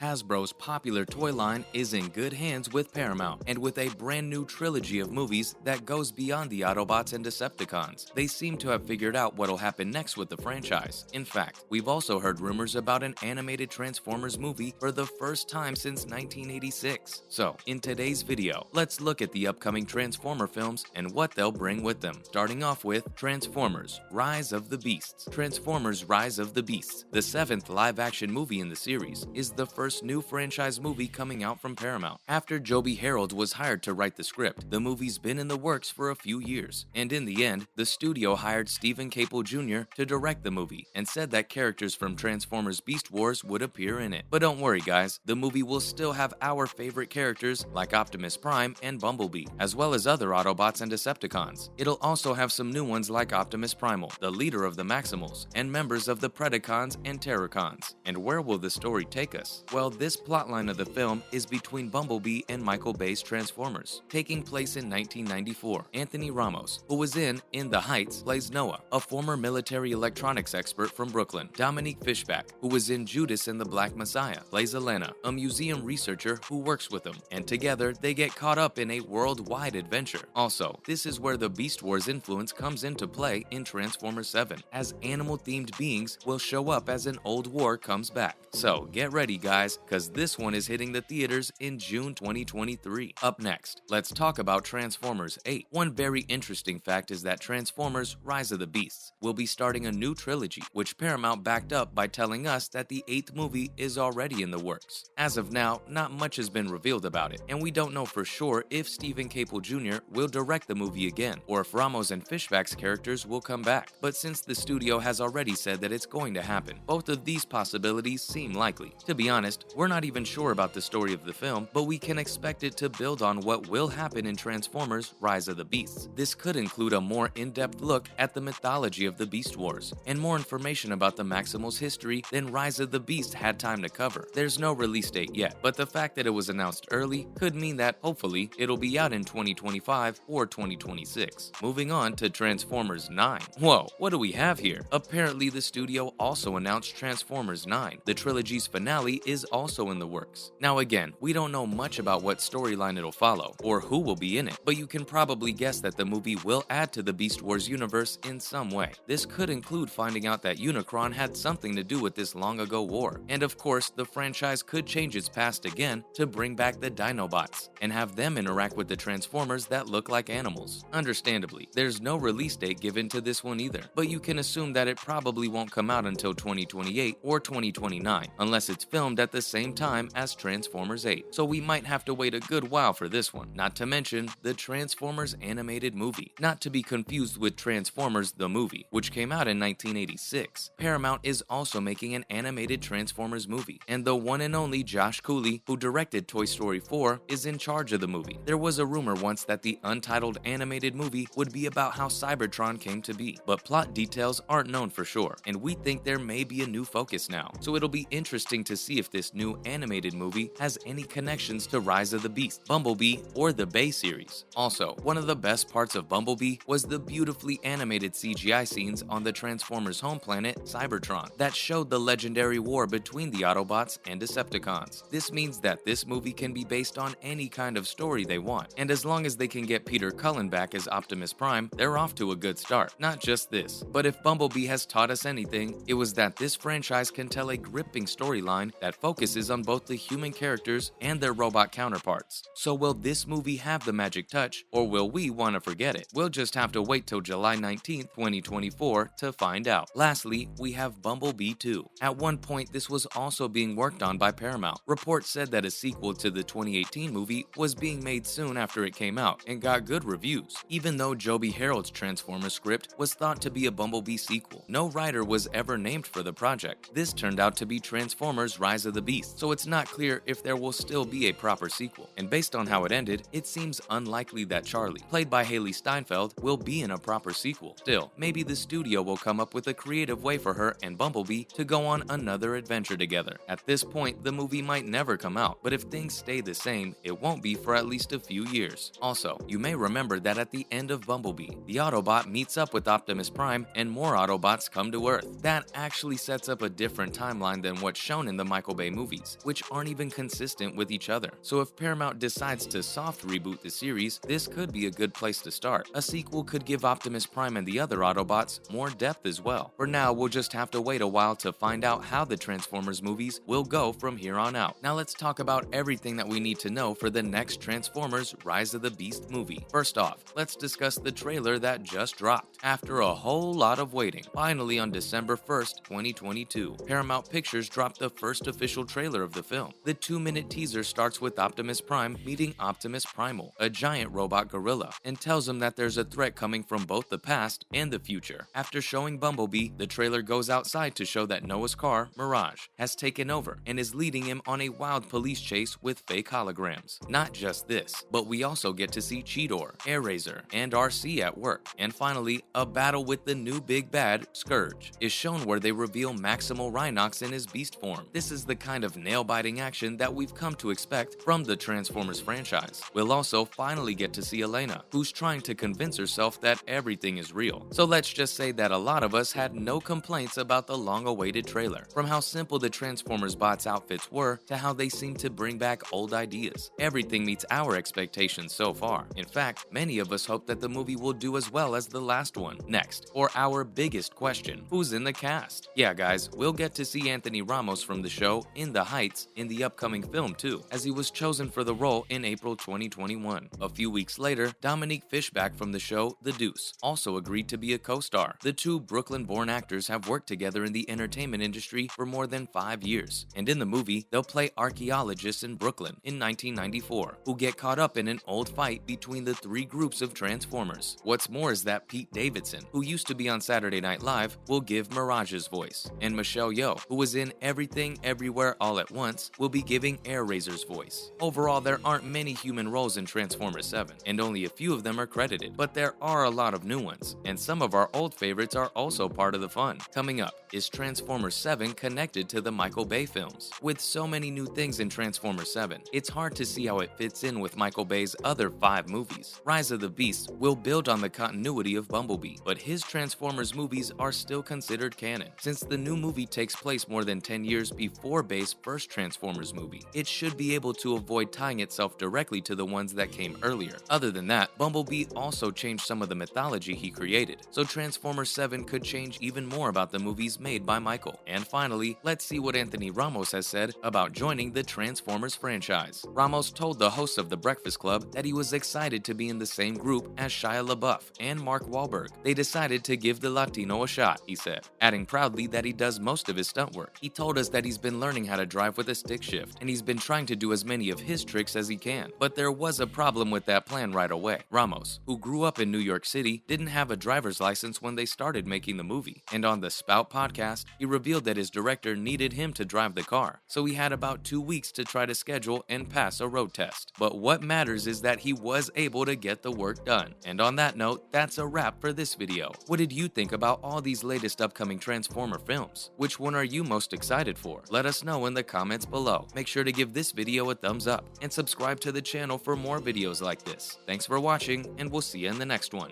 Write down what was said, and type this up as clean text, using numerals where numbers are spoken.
Hasbro's popular toy line is in good hands with Paramount, and with a brand new trilogy of movies that goes beyond the Autobots and Decepticons, they seem to have figured out what'll happen next with the franchise. In fact, we've also heard rumors about an animated Transformers movie for the first time since 1986. So, in today's video, let's look at the upcoming Transformer films and what they'll bring with them. Starting off with Transformers: Rise of the Beasts. Transformers: Rise of the Beasts, the seventh live-action movie in the series, is the first new franchise movie coming out from Paramount. After Joby Harold was hired to write the script, the movie's been in the works for a few years, and in the end, the studio hired Stephen Caple Jr. to direct the movie and said that characters from Transformers Beast Wars would appear in it. But don't worry guys, the movie will still have our favorite characters like Optimus Prime and Bumblebee, as well as other Autobots and Decepticons. It'll also have some new ones like Optimus Primal, the leader of the Maximals, and members of the Predacons and Terrorcons. And where will the story take us? Well, this plotline of the film is between Bumblebee and Michael Bay's Transformers. Taking place in 1994, Anthony Ramos, who was in The Heights, plays Noah, a former military electronics expert from Brooklyn. Dominique Fishback, who was in Judas and the Black Messiah, plays Elena, a museum researcher who works with him, and together they get caught up in a worldwide adventure. Also, this is where the Beast Wars influence comes into play in Transformers 7, as animal-themed beings will show up as an old war comes back. So, get ready guys, cause this one is hitting the theaters in June 2023. Up next, let's talk about Transformers 8. One very interesting fact is that Transformers: Rise of the Beasts will be starting a new trilogy, which Paramount backed up by telling us that the 8th movie is already in the works. As of now, not much has been revealed about it, and we don't know for sure if Stephen Caple Jr. will direct the movie again, or if Ramos and Fishback's characters will come back. But since the studio has already said that it's going to happen, both of these possibilities seem likely. To be honest, we're not even sure about the story of the film, but we can expect it to build on what will happen in Transformers: Rise of the Beasts. This could include a more in-depth look at the mythology of the Beast Wars, and more information about the Maximals' history than Rise of the Beast had time to cover. There's no release date yet, but the fact that it was announced early could mean that, hopefully, it'll be out in 2025 or 2026. Moving on to Transformers 9. Whoa, what do we have here? Apparently, the studio also announced Transformers 9. The trilogy's finale is also in the works. Now again, we don't know much about what storyline it'll follow, or who will be in it, but you can probably guess that the movie will add to the Beast Wars universe in some way. This could include finding out that Unicron had something to do with this long-ago war, and of course, the franchise could change its past again to bring back the Dinobots, and have them interact with the Transformers that look like animals. Understandably, there's no release date given to this one either, but you can assume that it probably won't come out until 2028 or 2029, unless it's filmed at the same time as Transformers 8, so we might have to wait a good while for this one. Not to mention the Transformers animated movie, not to be confused with Transformers the movie, which came out in 1986. Paramount is also making an animated Transformers movie, and the one and only Josh Cooley, who directed Toy Story 4, is in charge of the movie. There was a rumor once that the untitled animated movie would be about how Cybertron came to be, but plot details aren't known for sure, and we think there may be a new focus now, so it'll be interesting to see if this new animated movie has any connections to Rise of the Beast, Bumblebee, or the Bay series. Also, one of the best parts of Bumblebee was the beautifully animated CGI scenes on the Transformers home planet, Cybertron, that showed the legendary war between the Autobots and Decepticons. This means that this movie can be based on any kind of story they want, and as long as they can get Peter Cullen back as Optimus Prime, they're off to a good start. Not just this, but if Bumblebee has taught us anything, it was that this franchise can tell a gripping storyline that focuses on both the human characters and their robot counterparts. So will this movie have the magic touch, or will we want to forget it? We'll just have to wait till July 19th, 2024 to find out. Lastly, we have Bumblebee 2. At one point, this was also being worked on by Paramount. Reports said that a sequel to the 2018 movie was being made soon after it came out and got good reviews. Even though Joby Harold's Transformers script was thought to be a Bumblebee sequel, no writer was ever named for the project. This turned out to be Transformers: Rise of the Beast, so it's not clear if there will still be a proper sequel. And based on how it ended, it seems unlikely that Charlie, played by Haley Steinfeld, will be in a proper sequel. Still, maybe the studio will come up with a creative way for her and Bumblebee to go on another adventure together. At this point, the movie might never come out, but if things stay the same, it won't be for at least a few years. Also, you may remember that at the end of Bumblebee, the Autobot meets up with Optimus Prime and more Autobots come to Earth. That actually sets up a different timeline than what's shown in the Michael Bay movies, which aren't even consistent with each other. So if Paramount decides to soft reboot the series, this could be a good place to start. A sequel could give Optimus Prime and the other Autobots more depth as well. For now, we'll just have to wait a while to find out how the Transformers movies will go from here on out. Now let's talk about everything that we need to know for the next Transformers Rise of the Beast movie. First off, let's discuss the trailer that just dropped. After a whole lot of waiting, finally on December 1st, 2022, Paramount Pictures dropped the first official trailer of the film. The 2-minute teaser starts with Optimus Prime meeting Optimus Primal, a giant robot gorilla, and tells him that there's a threat coming from both the past and the future. After showing Bumblebee, the trailer goes outside to show that Noah's car, Mirage, has taken over and is leading him on a wild police chase with fake holograms. Not just this, but we also get to see Cheetor, Airazor, and RC at work. And finally, a battle with the new big bad, Scourge, is shown where they reveal Maximal Rhinox in his beast form. This is the kind of nail-biting action that we've come to expect from the Transformers franchise. We'll also finally get to see Elena, who's trying to convince herself that everything is real. So let's just say that a lot of us had no complaints about the long-awaited trailer. From how simple the Transformers bots outfits were to how they seem to bring back old ideas. Everything meets our expectations so far. In fact, many of us hope that the movie will do as well as the last one. Next, for our biggest question, who's in the cast? Yeah guys, we'll get to see Anthony Ramos from the show In the Heights in the upcoming film too, as he was chosen for the role in April 2021. A few weeks later, Dominique Fishback from the show The Deuce also agreed to be a co-star. The two Brooklyn-born actors have worked together in the entertainment industry for more than 5 years, and in the movie, they'll play archaeologists in Brooklyn in 1994, who get caught up in an old fight between the three groups of Transformers. What's more is that Pete Davidson, who used to be on Saturday Night Live, will give Mirage's voice, and Michelle Yeoh, who was in Everything Everywhere All at Once, will be giving Airazor's voice. Overall, there aren't many human roles in Transformers 7, and only a few of them are credited, but there are a lot of new ones, and some of our old favorites are also part of the fun. Coming up, is Transformers 7 connected to the Michael Bay films? With so many new things in Transformers 7, it's hard to see how it fits in with Michael Bay's other 5 movies. Rise of the Beast will build on the continuity of Bumblebee, but his Transformers movies are still considered canon. Since the new movie takes place more than 10 years before Bay's first Transformers movie, it should be able to avoid tying itself directly to the ones that came earlier. Other than that, Bumblebee also changed some of the mythology he created, so Transformers 7 could change even more about the movies made by Michael. And finally, let's see what Anthony Ramos has said about joining the Transformers franchise. Ramos told the host of The Breakfast Club that he was excited to be in the same group as Shia LaBeouf and Mark Wahlberg. They decided to give the Latino a shot, he said, adding proudly that he does most of his stunt work. He told us that he's been learning how to drive with a stick shift, and he's been trying to do as many of his tricks as he can. But there was a problem with that plan right away. Ramos, who grew up in New York City, didn't have a driver's license when they started making the movie, and on the Spout podcast, he revealed that his director needed him to drive the car, so he had about 2 weeks to try to schedule and pass a road test. But what matters is that he was able to get the work done. And on that note, that's a wrap for this video. What did you think about all these latest upcoming Transformer films? Which one are you most excited for? Let us know in the comments below. Make sure to give this video a thumbs up and subscribe to the channel for more videos like this. Thanks for watching, and we'll see you in the next one.